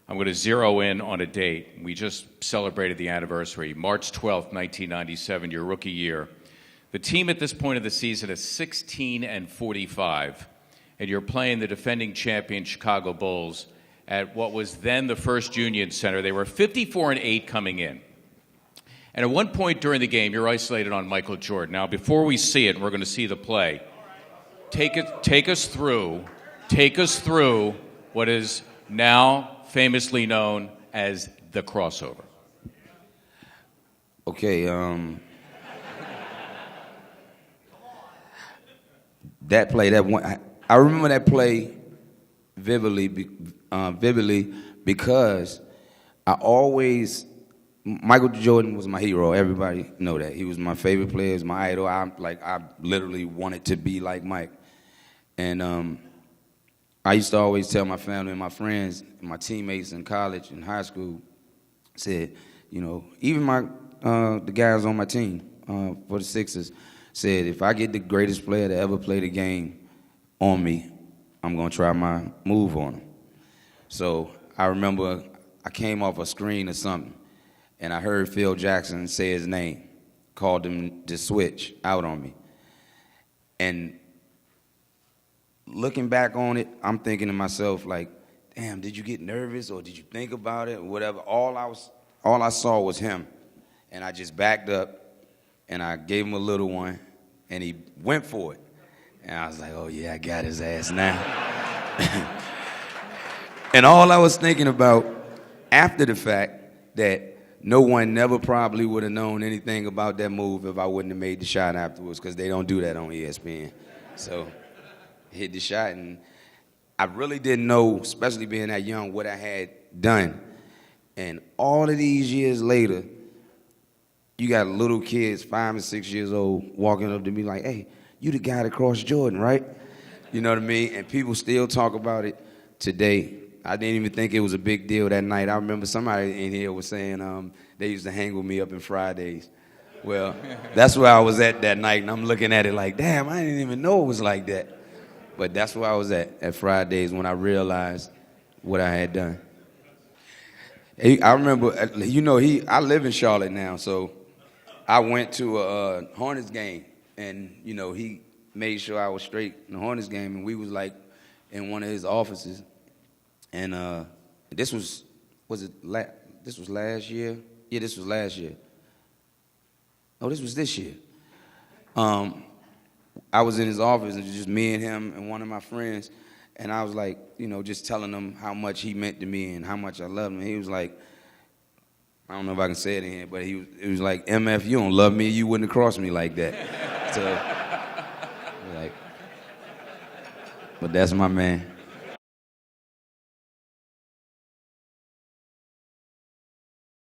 I'm going to zero in on a date. We just celebrated the anniversary, March 12th, 1997, your rookie year. The team at this point of the season is 16-45, and you're playing the defending champion Chicago Bulls at what was then the First Union Center. They were 54-8 coming in. And at one point during the game, you're isolated on Michael Jordan. Now, before we see it, and we're going to see the play, take us through what is now famously known as the crossover. Okay, that play, that one, I remember that play vividly because Michael Jordan was my hero. Everybody know that. He was my favorite player. He was my idol. I literally wanted to be like Mike. And I used to always tell my family and my friends and my teammates in college and high school, said, you know, even the guys on my team for the Sixers said, if I get the greatest player to ever play the game on me, I'm going to try my move on him. So I remember I came off a screen or something, and I heard Phil Jackson say his name, called him to switch out on me. And looking back on it, I'm thinking to myself, like, damn, did you get nervous or did you think about it or whatever? All I saw was him. And I just backed up and I gave him a little one and he went for it. And I was like, oh yeah, I got his ass now. And all I was thinking about after the fact that no one never probably would have known anything about that move if I wouldn't have made the shot afterwards, because they don't do that on ESPN. So hit the shot, and I really didn't know, especially being that young, what I had done. And all of these years later, you got little kids, 5 and 6 years old, walking up to me like, hey, you the guy that crossed Jordan, right? You know what I mean? And people still talk about it today. I didn't even think it was a big deal that night. I remember somebody in here was saying they used to hang with me up in Fridays. Well, that's where I was at that night, and I'm looking at it like, damn, I didn't even know it was like that. But that's where I was at Fridays when I realized what I had done. I remember, you know, I live in Charlotte now, so I went to a Hornets game, and, you know, he made sure I was straight in the Hornets game, and we was, like, in one of his offices. And this was last year? Yeah, this was last year. Oh, this was this year. I was in his office, and just me and him and one of my friends, and I was like, you know, just telling him how much he meant to me and how much I loved him. And he was like, I don't know if I can say it in here, but it was like, MF, you don't love me, you wouldn't have crossed me like that. So, like, but that's my man.